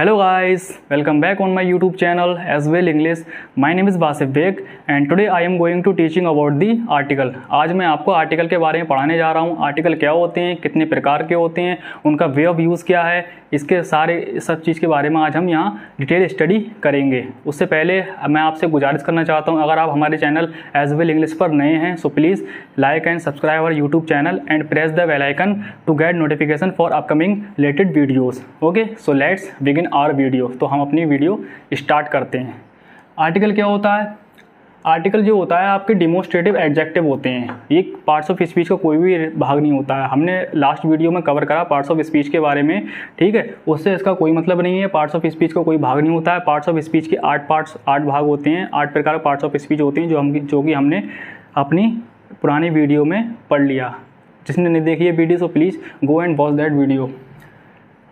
Hello guys, welcome back on my YouTube channel as well English. My name is Basif Beg and today I am going to teaching about the article. आज मैं आपको article के बारे में पढ़ाने जा रहा हूँ। आर्टिकल क्या होते हैं, कितने प्रकार के होते हैं, उनका वे ऑफ यूज़ क्या है, इसके सारे सब चीज़ के बारे में आज हम यहाँ डिटेल स्टडी करेंगे। उससे पहले मैं आपसे गुजारिश करना चाहता हूँ, अगर आप हमारे चैनल एज वेल इंग्लिश पर नए हैं so please like and subscribe our YouTube channel and press the bell icon to get notification for upcoming related videos. Okay, so let's begin our video. तो हम अपनी वीडियो स्टार्ट करते हैं। Article क्या होता है? आर्टिकल जो होता है आपके डिमोस्ट्रेटिव एडजेक्टिव होते हैं। ये पार्ट्स ऑफ स्पीच का कोई भी भाग नहीं होता है। हमने लास्ट वीडियो में कवर करा पार्ट्स ऑफ स्पीच के बारे में, ठीक है। उससे इसका कोई मतलब नहीं है। पार्ट्स ऑफ स्पीच का कोई भाग नहीं होता है। पार्ट्स ऑफ स्पीच के 8 भाग होते हैं, 8 प्रकार के पार्ट्स ऑफ स्पीच होते हैं जो कि हमने अपनी पुरानी वीडियो में पढ़ लिया। जिसने नहीं देखी है video so please go and watch that video.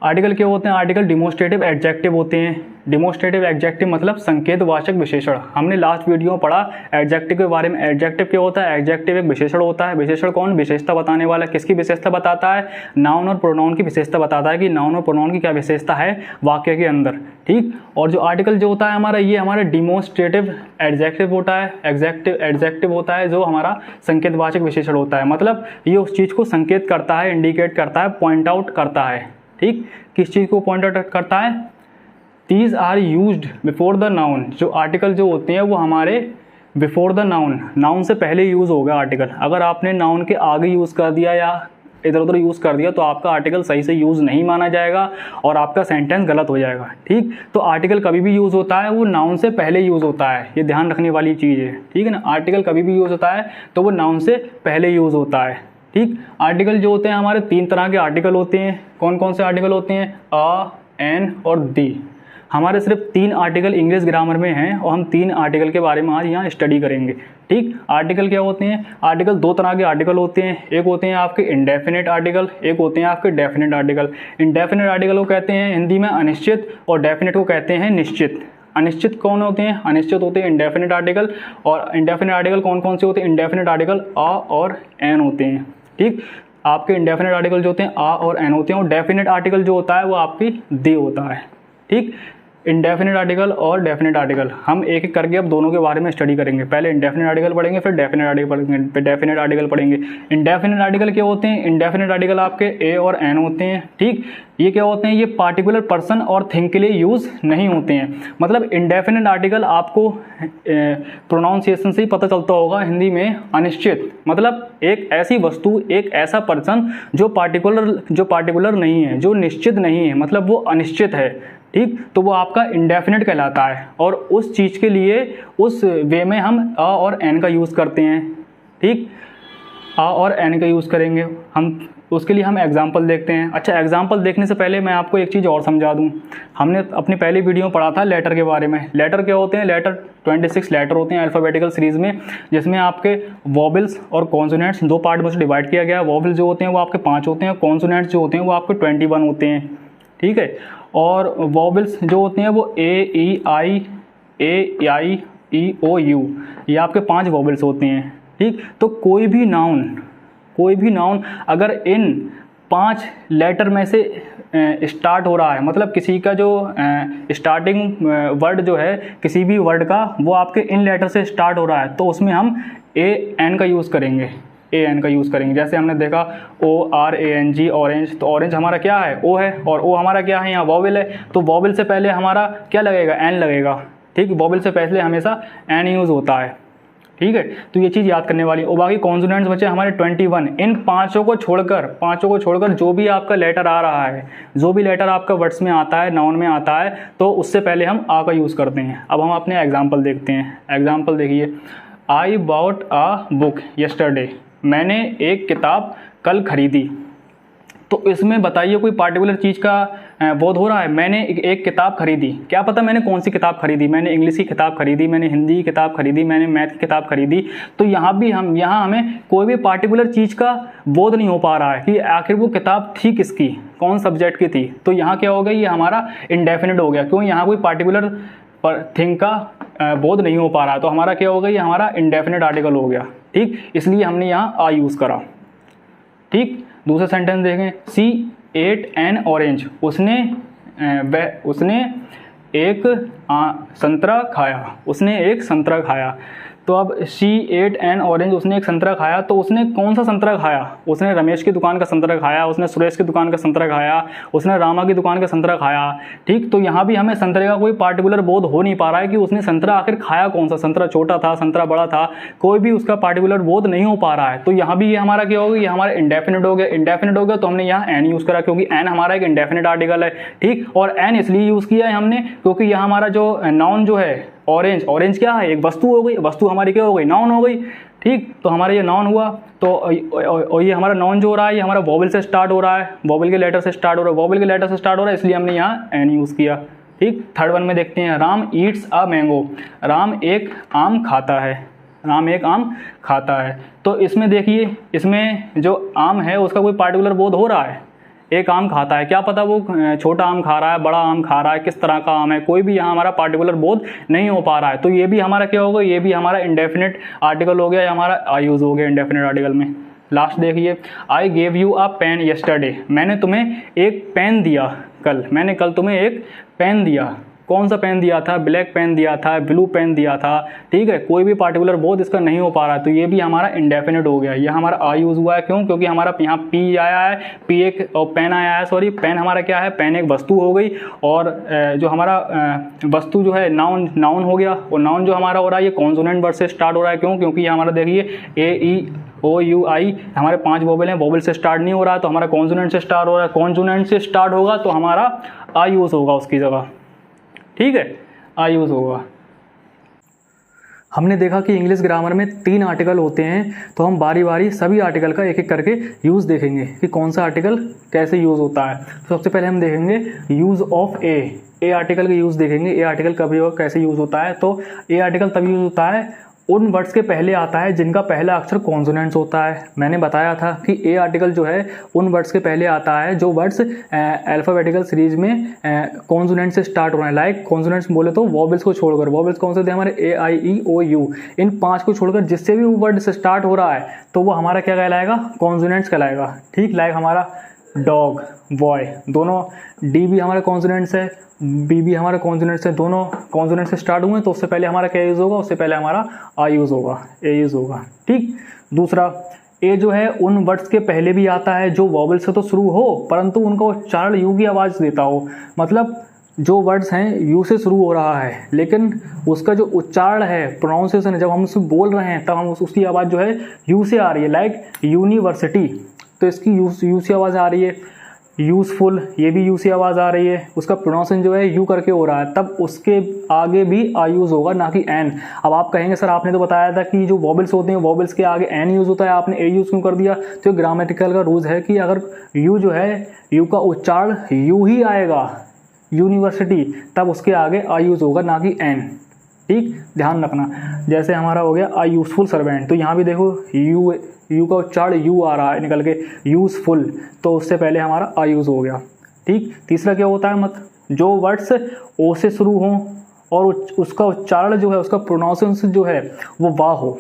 Article क्या होते हैं? आर्टिकल डिमोस्ट्रेटिव एडजेक्टिव होते हैं। डिमोस्ट्रेटिव एडजेक्टिव मतलब संकेतवाचक विशेषण। हमने लास्ट वीडियो में पढ़ा एडजेक्टिव के बारे में। एडजेक्टिव क्या होता है? एडजेक्टिव एक विशेषण होता है। विशेषण कौन? विशेषता बताने वाला। किसकी विशेषता बताता है? नाउन और प्रोनाउन की विशेषता बताता है कि नाउन और प्रोनाउन की क्या विशेषता है वाक्य के अंदर, ठीक। और जो आर्टिकल जो होता है हमारा, ये हमारा डिमोस्ट्रेटिव एडजेक्टिव होता है। एडजेक्टिव होता है जो हमारा संकेतवाचक विशेषण होता है। मतलब ये उस चीज़ को संकेत करता है, इंडिकेट करता है, पॉइंट आउट करता है, ठीक। किस चीज़ को पॉइंट आउट करता है? These are used before the noun. जो आर्टिकल जो होते हैं वो हमारे बिफोर द नाउन से पहले यूज़ होगा आर्टिकल। अगर आपने नाउन के आगे यूज़ कर दिया या इधर उधर यूज़ कर दिया तो आपका आर्टिकल सही से यूज़ नहीं माना जाएगा और आपका सेंटेंस गलत हो जाएगा, ठीक। तो आर्टिकल कभी भी यूज़ होता है वो नाउन से पहले यूज़ होता है। ये ध्यान रखने वाली चीज़ है, ठीक है ना। आर्टिकल कभी भी यूज़ होता है तो वो नाउन से पहले यूज़ होता है, ठीक। आर्टिकल जो होते हैं हमारे 3 तरह के आर्टिकल होते हैं। कौन कौन से आर्टिकल होते हैं? अ, एन और दी। हमारे सिर्फ 3 आर्टिकल इंग्लिश ग्रामर में हैं और हम 3 आर्टिकल के बारे में आज यहाँ स्टडी करेंगे, ठीक। आर्टिकल क्या होते हैं? आर्टिकल 2 तरह के आर्टिकल होते हैं। एक होते हैं आपके इंडेफिनिट आर्टिकल, एक होते हैं आपके डेफिनिट आर्टिकल। इंडेफिनिट आर्टिकल को कहते हैं हिंदी में अनिश्चित और डेफिनिट को कहते हैं निश्चित। अनिश्चित कौन होते हैं? अनिश्चित होते हैं इंडेफिनिट आर्टिकल। और इंडेफिनिट आर्टिकल कौन कौन से होते हैं? इंडेफिनिट आर्टिकल अ और एन होते हैं, ठीक। आपके इंडेफिनिट आर्टिकल जो होते हैं आ और एन होते हैं और डेफिनिट आर्टिकल जो होता है वो आपकी दे होता है, ठीक। इंडेफिनिट आर्टिकल और डेफिनिट आर्टिकल हम एक एक करके अब दोनों के बारे में स्टडी करेंगे। पहले इंडेफिनिट आर्टिकल पढ़ेंगे, फिर डेफिनिट आर्टिकल पढ़ेंगे, फिर डेफिनिट आर्टिकल पढ़ेंगे। इंडेफिनिट आर्टिकल क्या होते हैं? इंडेफिनिट आर्टिकल आपके ए और एन होते हैं, ठीक। ये क्या होते हैं? ये पार्टिकुलर पर्सन और थिंग के लिए यूज़ नहीं होते हैं। मतलब इंडेफिनिट आर्टिकल आपको प्रोनाउंसिएशन से ही पता चलता होगा हिंदी में अनिश्चित। मतलब एक ऐसी वस्तु, एक ऐसा पर्सन जो पार्टिकुलर नहीं है, जो निश्चित नहीं है, मतलब वो अनिश्चित है, ठीक। तो वो आपका इंडेफिनिट कहलाता है और उस चीज़ के लिए उस वे में हम अ और एन का यूज़ करते हैं, ठीक। अ और एन का यूज़ करेंगे हम। उसके लिए हम एग्जाम्पल देखते हैं। अच्छा, एग्जाम्पल देखने से पहले मैं आपको एक चीज़ और समझा दूं। हमने अपनी पहली वीडियो में पढ़ा था लेटर के बारे में। लेटर क्या होते हैं? लेटर 26 लेटर होते हैं अल्फ़ाबेटिकल सीरीज़ में, जिसमें आपके वोबल्स और कॉन्सोनेंट्स 2 पार्ट में से डिवाइड किया गया है। वोबल्स जो होते हैं वो आपके 5 होते हैं, कॉन्सोनेंट्स जो होते हैं वो आपके 21 होते हैं, ठीक है। और वोबल्स जो होते हैं वो ए, ई, आई, ए, ई, ओ, यू, ये आपके 5 वोबल्स होते हैं, ठीक। तो कोई भी नाउन अगर इन 5 लेटर में से स्टार्ट हो रहा है, मतलब किसी का जो स्टार्टिंग वर्ड जो है किसी भी वर्ड का वो आपके इन लेटर से स्टार्ट हो रहा है, तो उसमें हम ए एन का यूज़ करेंगे। जैसे हमने देखा ORANG, ऑरेंज। तो ऑरेंज हमारा क्या है? ओ है, और ओ हमारा क्या है? यहाँ वोवेल है। तो वोवेल से पहले हमारा क्या लगेगा? एन लगेगा, ठीक। वोवेल से पहले हमेशा एन यूज़ होता है, ठीक है। तो ये चीज़ याद करने वाली। और बाकी कॉन्सोनेंट्स बचे हमारे 21। इन पाँचों को छोड़कर जो भी आपका लेटर आ रहा है, जो भी लेटर आपका वर्ड्स में आता है, नाउन में आता है, तो उससे पहले हम आ का यूज़ करते हैं। अब हम अपने एग्जाम्पल देखते हैं। एग्जाम्पल देखिए, I bought a book yesterday. मैंने एक किताब कल खरीदी। तो इसमें बताइए कोई पार्टिकुलर चीज़ का बोध हो रहा है? मैंने एक किताब खरीदी। क्या पता मैंने कौन सी किताब खरीदी? मैंने इंग्लिश की किताब खरीदी, मैंने हिंदी की किताब खरीदी, मैंने मैथ की किताब खरीदी। तो यहाँ हमें कोई भी पार्टिकुलर चीज़ का बोध नहीं हो पा रहा है कि आखिर वो किताब थी किसकी, कौन सब्जेक्ट की थी। तो यहाँ क्या हो गया? ये हमारा इंडेफिनिट हो गया। क्यों? यहाँ कोई पार्टिकुलर थिंग का बोध नहीं हो पा रहा है। तो हमारा क्या हो गया? ये हमारा इंडेफिनिट आर्टिकल हो गया, ठीक। इसलिए हमने यहाँ आ यूज़ करा, ठीक। दूसरा सेंटेंस देखें, सी एट एन ऑरेंज। उसने वह उसने एक संतरा खाया, उसने एक संतरा खाया। तो अब शी एट एन ऑरेंज, उसने एक संतरा खाया। तो उसने कौन सा संतरा खाया? उसने रमेश की दुकान का संतरा खाया, उसने सुरेश की दुकान का संतरा खाया, उसने रामा की दुकान का संतरा खाया। ठीक, तो यहाँ भी हमें संतरे का कोई पार्टिकुलर बोध हो नहीं पा रहा है कि उसने संतरा आखिर खाया कौन सा, संतरा छोटा था, संतरा बड़ा था, कोई भी उसका पार्टिकुलर बोध नहीं हो पा रहा है। तो यहाँ भी ये हमारा क्या होगा, ये हमारा इंडेफिनिट हो गया। इंडेफिनिट हो गया तो हमने यहाँ एन यूज करा, क्योंकि एन हमारा एक इंडेफिनिट आर्टिकल है। ठीक, और एन इसलिए यूज किया है हमने क्योंकि यहाँ हमारा जो नाउन जो है ऑरेंज, ऑरेंज क्या है, एक वस्तु हो गई, वस्तु हमारी क्या हो गई, नाउन हो गई। ठीक, तो हमारा ये नाउन हुआ। तो और ये हमारा नाउन जो हो रहा है ये हमारा वॉवल से स्टार्ट हो रहा है, वॉवल के लेटर से स्टार्ट हो रहा है, वॉवल के लेटर से स्टार्ट हो रहा है, इसलिए हमने यहाँ एन यूज किया। ठीक, थर्ड वन में देखते हैं, Ram Yeats a mango, Ram एक आम खाता है, राम एक आम खाता है। तो इसमें देखिए, इसमें जो आम है उसका कोई पार्टिकुलर बोध हो रहा है, एक आम खाता है, क्या पता वो छोटा आम खा रहा है, बड़ा आम खा रहा है, किस तरह का आम है, कोई भी यहाँ हमारा पार्टिकुलर बोध नहीं हो पा रहा है। तो ये भी हमारा क्या होगा, ये भी हमारा इंडेफिनिट आर्टिकल हो गया, या हमारा आई यूज हो गया इंडेफिनिट आर्टिकल में। लास्ट देखिए, I gave you a pen yesterday, मैंने तुम्हें एक पेन दिया कल, मैंने कल तुम्हें एक पेन दिया। कौन सा पेन दिया था? ब्लैक पेन दिया था, ब्लू पेन दिया था। ठीक है, कोई भी पार्टिकुलर बोध इसका नहीं हो पा रहा है, तो ये भी हमारा इंडेफिनिट हो गया। ये हमारा आ यूज हुआ है, क्यों? क्योंकि हमारा यहाँ पी आया है, पी एक, और पेन आया है, सॉरी पेन हमारा क्या है, पेन एक वस्तु हो गई, और जो हमारा वस्तु जो है नाउन हो गया, और नाउन जो हमारा हो रहा है ये कॉन्सोनेंट वर्ड से स्टार्ट हो रहा है। क्यों? क्योंकि हमारा देखिए ए ई ओ यू आई हमारे 5 वोवेल हैं, वोवेल से स्टार्ट नहीं हो रहा है, तो हमारा कॉन्सोनेंट से स्टार्ट हो रहा है, कॉन्सोनेंट से स्टार्ट होगा तो हमारा आ यूज होगा उसकी जगह। ठीक है, आ यूज होगा। हमने देखा कि इंग्लिश ग्रामर में 3 आर्टिकल होते हैं, तो हम बारी बारी सभी आर्टिकल का एक एक करके यूज़ देखेंगे कि कौन सा आर्टिकल कैसे यूज़ होता है। तो सबसे पहले हम देखेंगे यूज़ ऑफ ए आर्टिकल का यूज़ देखेंगे। ए आर्टिकल कभी और कैसे यूज़ होता है? तो ए आर्टिकल तभी यूज़ होता है उन वर्ड्स के पहले आता है जिनका पहला अक्षर कॉन्सोनेंट्स होता है। मैंने बताया था कि ए आर्टिकल जो है उन वर्ड्स के पहले आता है जो वर्ड्स अल्फाबेटिकल सीरीज में कॉन्सोनेंट से स्टार्ट हो रहे हैं। लाइक कॉन्सोनेंट्स बोले तो वॉवेल्स को छोड़कर, वॉवेल्स कौन से थे हमारे, ए आई ई ओ यू, इन 5 को छोड़कर जिससे भी वो वर्ड से स्टार्ट हो रहा है तो वो हमारा क्या कहलाएगा, कॉन्सोनेंट्स कहलाएगा। ठीक, लाइक हमारा डॉग, बॉय, दोनों डी भी हमारे कॉन्सोनेंट्स है, बी भी हमारे कॉन्सोनेंट से, दोनों कॉन्सोनेंट से स्टार्ट हुए, तो उससे पहले हमारा क्या यूज होगा, उससे पहले हमारा आ यूज होगा, ए यूज होगा। ठीक, दूसरा ए जो है उन वर्ड्स के पहले भी आता है जो वॉवल से तो शुरू हो परंतु उनका उच्चारण यू की आवाज़ देता हो। मतलब जो वर्ड्स हैं यू से शुरू हो रहा है लेकिन उसका जो उच्चारण है, प्रोनाउंसिएशन है, जब हम उससे बोल रहे हैं तब हम उसकी आवाज़ जो है यू से आ रही है। लाइक यूनिवर्सिटी, तो इसकी यू से आवाज़ आ रही है। यूजफुल, ये भी यू से आवाज़ आ रही है, उसका प्रोनाउंसिएशन जो है यू करके हो रहा है, तब उसके आगे भी आ यूज़ होगा, ना कि एन। अब आप कहेंगे सर आपने तो बताया था कि जो वॉवेल्स होते हैं वॉवेल्स के आगे एन यूज़ होता है, आपने ए यूज़ क्यों कर दिया? तो ग्रामेटिकल का रूल्स है कि अगर यू जो है, यू का उच्चारण यू ही आएगा, यूनिवर्सिटी, तब उसके आगे आ यूज़ होगा, ना कि एन। ठीक, ध्यान रखना। जैसे हमारा हो गया आ यूजफुल सर्वेंट, तो यहाँ भी देखो यू का उच्चारण यू आ रहा है निकल के, यूजफुल, तो उससे पहले हमारा आ यूज हो गया। ठीक, तीसरा क्या होता है, मत जो वर्ड्स ओ से शुरू हों और उसका उच्चारण जो है, उसका प्रोनाउंसिएशन जो है वो वाह हो।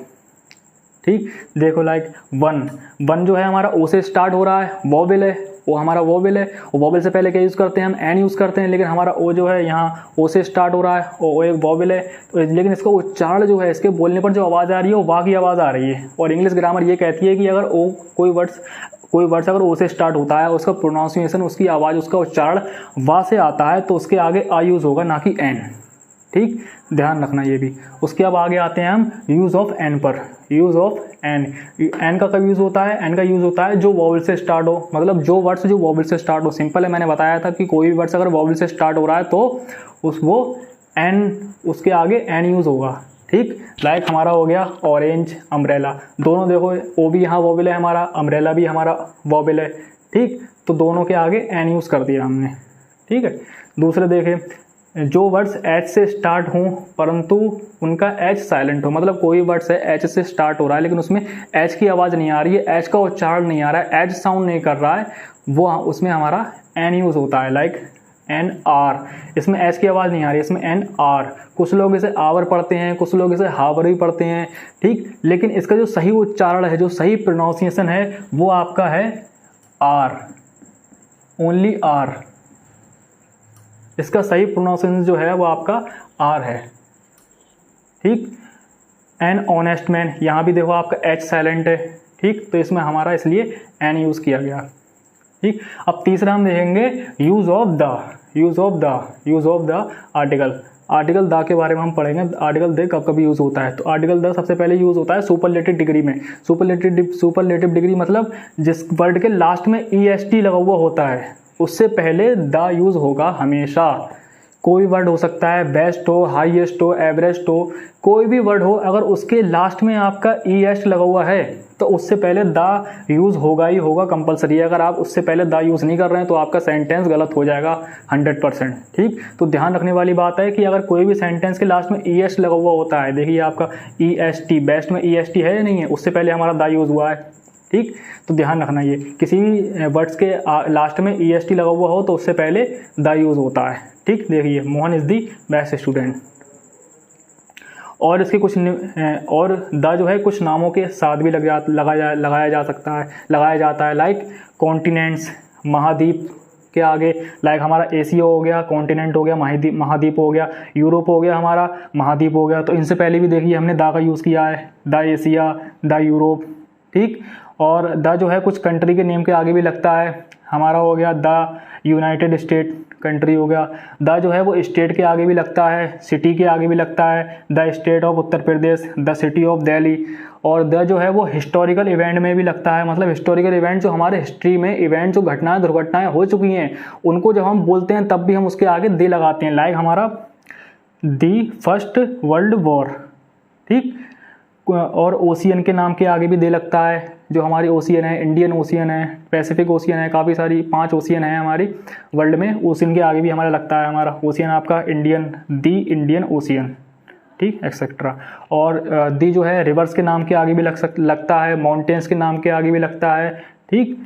ठीक, देखो लाइक वन जो है हमारा ओ से स्टार्ट हो रहा है, वॉवेल है, वो हमारा वॉवेल है, और वॉवेल से पहले क्या यूज़ करते हैं हम, एन यूज़ करते हैं, लेकिन हमारा ओ जो है यहाँ ओ से स्टार्ट हो रहा है, ओ एक वॉवेल है, तो लेकिन इसका उच्चारण जो है, इसके बोलने पर जो आवाज़ आ रही है वो वाह की आवाज़ आ रही है। और इंग्लिश ग्रामर ये कहती है कि अगर ओ कोई वर्ड्स अगर ओ से स्टार्ट होता है, उसका प्रोनाउंसिएशन, उसकी आवाज़, उसका उच्चारण वाह से आता है, तो उसके आगे आ यूज़ होगा, ना कि एन। ठीक, ध्यान रखना ये भी। उसके अब आगे आते हैं हम यूज़ ऑफ एन पर। यूज़ ऑफ एन, एन का कब यूज़ होता है? एन का यूज़ होता है जो वॉवेल से स्टार्ट हो, मतलब जो वर्ड्स जो वॉवेल से स्टार्ट हो। सिंपल है, मैंने बताया था कि कोई भी वर्ड्स अगर वॉवेल से स्टार्ट हो रहा है तो वो एन, उसके आगे एन यूज़ होगा। ठीक, लाइक हमारा हो गया ऑरेंज, अम्ब्रेला, दोनों देखो ओ भी यहाँ वॉवेल है हमारा, अम्ब्रेला भी हमारा वॉवेल है। ठीक, तो दोनों के आगे एन यूज़ कर दिया हमने। ठीक है, दूसरे देखें, जो वर्ड्स एच से स्टार्ट हों परंतु उनका एच साइलेंट हो, मतलब कोई वर्ड्स है एच से स्टार्ट हो रहा है लेकिन उसमें एच की आवाज़ नहीं आ रही है, एच का उच्चारण नहीं आ रहा है, एच साउंड नहीं कर रहा है, वो उसमें हमारा एन यूज़ होता है। लाइक एन आर, इसमें एच की आवाज़ नहीं आ रही है, इसमें एन आर। कुछ लोग इसे आवर पढ़ते हैं, कुछ लोग इसे हावर भी पढ़ते हैं। ठीक, लेकिन इसका जो सही उच्चारण है, जो सही प्रोनाउंसिएशन है, वो आपका है आर, ओनली आर। इसका सही प्रोनाउंसिएशन जो है वो आपका आर है, ठीक। एन ऑनेस्ट मैन, यहाँ भी देखो आपका एच साइलेंट है, ठीक, तो इसमें हमारा इसलिए एन यूज़ किया गया, ठीक। अब तीसरा हम देखेंगे use of the article. Article the के बारे में हम पढ़ेंगे, आर्टिकल द कब कभी यूज़ होता है। तो आर्टिकल द सबसे पहले यूज़ होता है सुपरलेटिव डिग्री में। सुपरलेटिव डिग्री मतलब जिस वर्ड के लास्ट में EST लगा हुआ होता है उससे पहले द यूज़ होगा हमेशा। कोई वर्ड हो सकता है, बेस्ट हो, हाईएस्ट हो, एवरेस्ट हो, कोई भी वर्ड हो, अगर उसके लास्ट में आपका EST लगा हुआ है तो उससे पहले द यूज़ होगा ही होगा, कंपलसरी है। अगर आप उससे पहले द यूज़ नहीं कर रहे हैं तो आपका सेंटेंस गलत हो जाएगा 100%, ठीक। तो ध्यान रखने वाली बात है कि अगर कोई भी सेंटेंस के लास्ट में EST लगा हुआ होता है, देखिए आपका EST, बेस्ट में EST है या नहीं है, उससे पहले हमारा द यूज़ हुआ है, ठीक। तो ध्यान रखना, ये किसी भी वर्ड्स के लास्ट में EST लगा हुआ हो तो उससे पहले द यूज़ होता है, ठीक। देखिए Mohan is the best student. और इसके कुछ और द जो है कुछ नामों के साथ भी लगाया जाता है, लाइक कॉन्टिनेंट्स, महाद्वीप के आगे, लाइक हमारा एशिया हो गया, कॉन्टिनेंट हो गया, महाद्वीप हो गया, यूरोप हो गया, हमारा महाद्वीप हो गया। तो इनसे पहले भी देखिए हमने द का यूज़ किया है, द एशिया, द यूरोप, ठीक। और द जो है कुछ कंट्री के नेम के आगे भी लगता है, हमारा हो गया द यूनाइटेड स्टेट कंट्री हो गया। द जो है वो स्टेट के आगे भी लगता है, सिटी के आगे भी लगता है, the state of Uttar Pradesh, the city of Delhi. और द जो है वो हिस्टोरिकल इवेंट में भी लगता है, मतलब हिस्टोरिकल इवेंट जो हमारे हिस्ट्री में इवेंट जो घटनाएं दुर्घटनाएं हो चुकी हैं उनको जब हम बोलते हैं तब भी हम उसके आगे द लगाते हैं, लाइक हमारा दी फर्स्ट वर्ल्ड वॉर, ठीक। और ओशियन के नाम के आगे भी दे लगता है, जो हमारी ओशियन है, इंडियन ओशियन है, पैसिफिक ओशियन है, काफ़ी सारी 5 ओशियन है हमारी वर्ल्ड में, ओशियन के आगे भी हमारा लगता है, हमारा ओशियन आपका इंडियन, दी इंडियन ओशियन, ठीक, एक्सेट्रा। और दी जो है रिवर्स के नाम के आगे भी लगता है, माउंटेन्स के नाम के आगे भी लगता है, ठीक।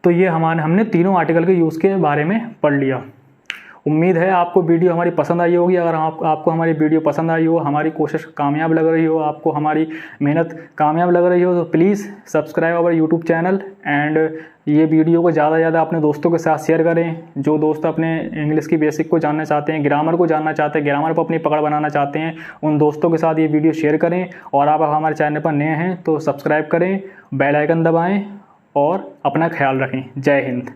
तो ये हमने तीनों आर्टिकल के यूज़ के बारे में पढ़ लिया। उम्मीद है आपको वीडियो हमारी पसंद आई होगी। अगर आपको हमारी वीडियो पसंद आई हो, हमारी कोशिश कामयाब लग रही हो, आपको हमारी मेहनत कामयाब लग रही हो, तो please subscribe our YouTube channel and ये वीडियो को ज़्यादा से ज़्यादा अपने दोस्तों के साथ शेयर करें। जो दोस्त अपने इंग्लिश की बेसिक को जानना चाहते हैं, ग्रामर को जानना चाहते हैं, ग्रामर पर अपनी पकड़ बनाना चाहते हैं, उन दोस्तों के साथ ये वीडियो शेयर करें। और आप हमारे चैनल पर नए हैं तो सब्सक्राइब करें, बेल आइकन दबाएँ और अपना ख्याल रखें। जय हिंद।